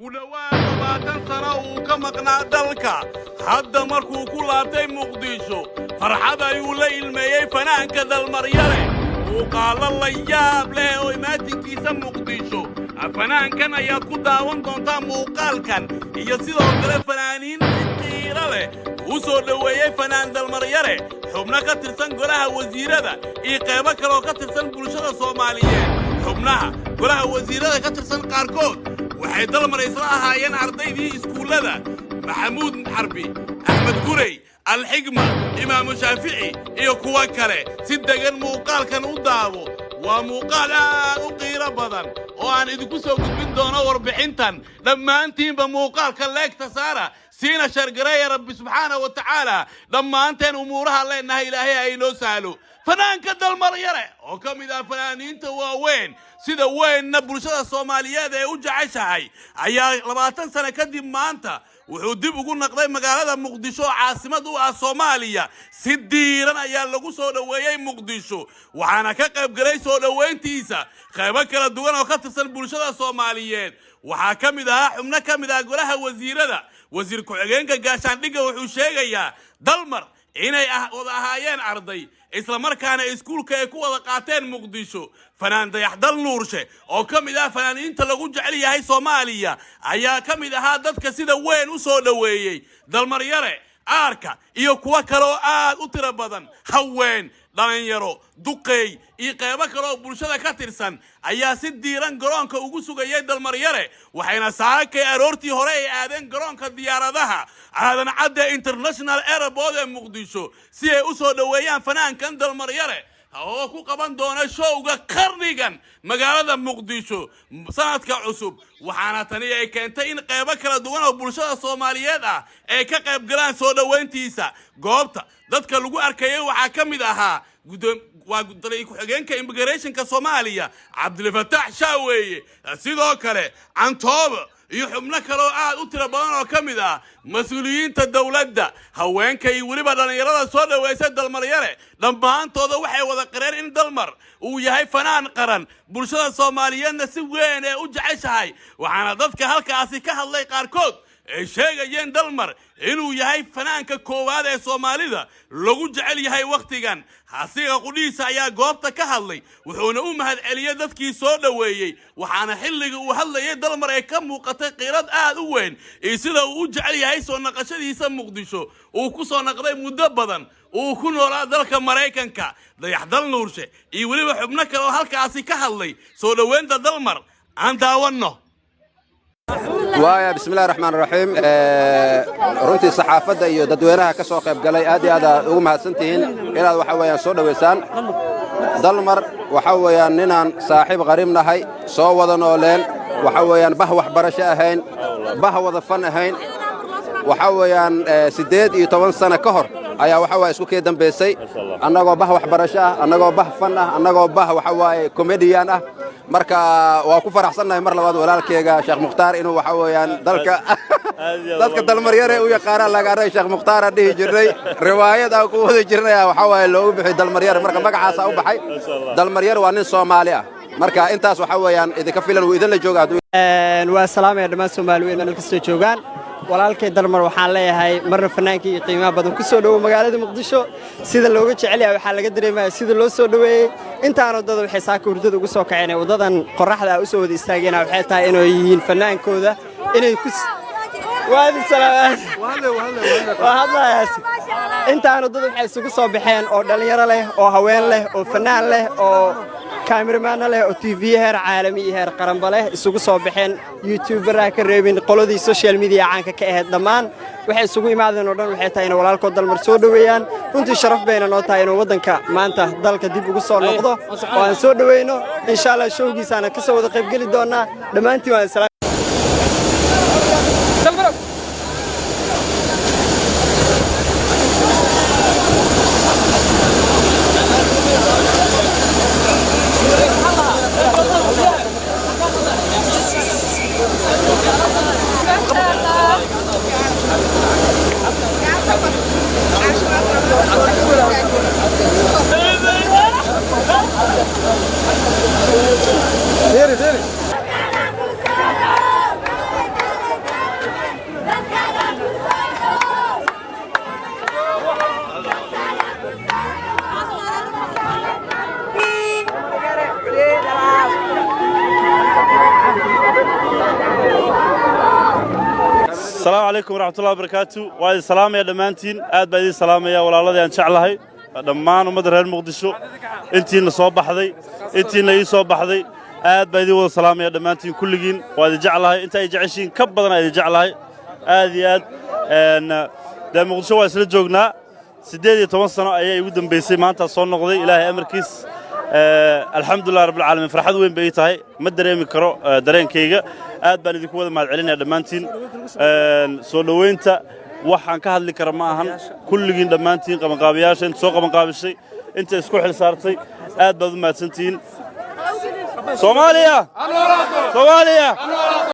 ودوان 20 سنة وكمقنع دلكا hadda markuu ku laabtay muqdisho farxad ayuu la ilmeeyay fanaanka dalmaryare muuqaalo la yaab leh oo imaatinkiisa muqdisho fanaankan ayaad ku daawan doontaa muuqaalkan iyo sidoo kale fanaaniin qiiro leh uu soo dhaweeyay fanaan dalmaryare xubno ka tirsan golaha wasiirada iyo qaybo kale oo ka tirsan bulshada Soomaaliyeed xubnaha golaha wasiirada ka tirsan qaarkood waxay dalmaryare isla ahaayeen ardaydii iskuulada محمود حربي أحمد قري الحكمة إمام شافعي إيو كوا كالي سيدقن موقال كان ودابو وموقال أقير بدن وأن إذا كسو قدبين دونا وربحينتان لما أنتين بموقال كان ليك تسارة سينا شرقري يا رب سبحانه وتعالى لما أنتين أمورها الله إنها إلهي أينو سالو فنان كدالمريرة وكم إذا فنانين تواوين سيدا وين نبرشة الصوماليات يوجعشهاي أيا 20 سنة كدب ما أنت wuxuu dib ugu naqday magaalada Muqdisho caasimad u ah Soomaaliya si diiran ayaa lagu soo dhaweeyay Muqdisho waxaana ka qayb galay soo dhaweyntiisa qaybo kala duwan oo ka tirsan bulshada Soomaaliyeed waxa kamid ah xubno kamid ah golaha wasiirada wasiir ku-xigeenka gaashaandhigga wuxuu sheegayaa dalmar inay ahaayeen arday isla markaana iskuulka ay ku wada qaateen Muqdisho fanaan dayaxdal nuurshe oo kamid ah fanaaniinta lagu jecel yahay Soomaaliya ayaa kamid ah dadka sida weyn u soo dhaweeyay dalmaryare aarka iyo kuwa kale oo aad u tiro badan haween dhalinyaro duqeey iyo qaybo kale oo bulshada ka tirsan ayaa si diiran garoonka ugu sugayay dalmaryare waxayna saakay aroortii hore ay aadeen garoonka diyaaradaha aadan cadde international airport ee Muqdisho si ay u soo dhaweeyaan fanaankan dalmaryare oo ku qaban doona showga qarnigan magaalada Muqdisho sanadka cusub waxaana tani ay keentay in qaybo kala duwan oo bulshada Soomaaliyeed ah ay ka qayb galaan soo dhaweyntiisa goobta dadka lagu arkayay waxa kamid ahaa gudoomiye ku-xigeenka immigrationka Soomaaliya Cabdilfataax Shaaweeye sidoo kale Cantooba iyo xubno kale oo aad u tiro badan oo kamid ah mas'uuliyiinta dawladda haweenka iyo waliba dhalinyarada soo dhaweysay dalmaryare dhammaantooda waxay wada qireen in dalmar uu yahay fanaan qaran bulshada Soomaaliyeedna si weyn ay u jeceshahay waxaana dadka halkaasi ka hadlay qaarkood ay sheegayeen dalmar inuu yahay fanaanka koowaad ee Soomaalida lagu jecel yahay waqtigan hasiga qudhiisa ayaa goobta ka hadlay wuxuuna u mahad celiyay dadkii soo dhaweeyay waxaana xilliga uu hadlayay dalmar ay ka muuqatay qiirad aad u weyn ee sida uu u jecel yahay soo naqashadiisa Muqdisho uu ku soo naqday muddo badan uu ku noolaa dalka Mareykanka dayaxdal nuurshe iyo waliba xubno kale oo halkaasi ka hadlay soo dhaweynta dalmar aan daawano وايا بسم الله الرحمن الرحيم runtii saxaafadda iyo dadweynaha ka soo qayb galay aad iyo aad ugu mahadsantihiin inaad waxa weeyaan soo dhaweysaan dalmar waxa weeyaan ninaan saaxiib qariib nahay soo wada nooleen waxa weeyaan bah waxbarasho ahayn bah wada fan ahayn waxa weeyaan 18 sano ka hor ayaa waxa weey isku kee dambeysay annagoo bah waxbarasho ah annagoo bah fan ah annagoo bah waxa weey comedian ah marka waa ku faraxsanahay mar labaad walaalkayga Sheekh Mukhtaar inuu waxa weeyaan dadka dalmaryare u yaqaan laga aray Sheekh Mukhtaar dhihi jiray riwaayad aan ku wada jirnay waxa weey loo bixi dalmaryare marka magacaas u baxay dalmaryare waa nin Soomaali ah marka intaas waxa weeyaan idinka filan uu idin la joogaa waa salaamay dhamaan Soomaaliyeed meel kasta joogaan walaalkay dalmar waxaan leeyahay marna fanaankii qiimaha badan ku soo dhawo magaalada Muqdisho sida looga jecel yahay waxa laga dareemayaa sida loo soo dhaweeyay intaan wadada waxay saaka hurdada ugu soo kaceen wadadan qorraxda u soo wada istaageen waxay tahay inay yihiin fanaankooda inay ku waadi salaam wahadlaas intaan wadada waxay isugu soo baxeen oo dhalinyaro leh oo haween leh oo fanaan leh oo كاميرمان له أو تي في هر عالمي هر قرنبله السوق صباحين يوتيوبر كريبين قلودي سوشيال ميديا عنك كأهد دمان وحي السوق يمادن ودن وحي تاين ولا الكود المرسود ويان كنت شرف بيننا نوتاين ودن كا ما أنت ذلك دي بقصة نقطة وانسود وينه إن شاء الله شو جيسانا كسر ودقيق قلي دونا لما أنتي وانسلام السلام عليكم ورحمة الله وبركاته وهذه السلام يا دمانتين آد بعدي السلام يا ولا الله أنشع لهاي دمان ومدر هالمقدسو أنتين صوب بحذي أنتين لي صوب بحذي آد بعدي والسلام يا دمانتين كل جين وهذه جعلها أنت يجعشين كبرنا هذه جعلها هذه أن ده مقدسو ويسرد جوجنا سديد توصلنا أي يودن بيسي ما أنت صون قضي إلهي أمريكيس الحمد لله رب العالمين فرحت وين بيتهاي ما دريم كرو درين كيجا aad baan idinku wada mahadcelinaya dhammaantiin soo dhaweynta waxaan ka hadli kara ma ahan kulligiin dhammaantiin qabanqaabiyaasha inta soo qabanqaabisay inta isku xil saartay aad baad u mahadsantihiin Soomaaliya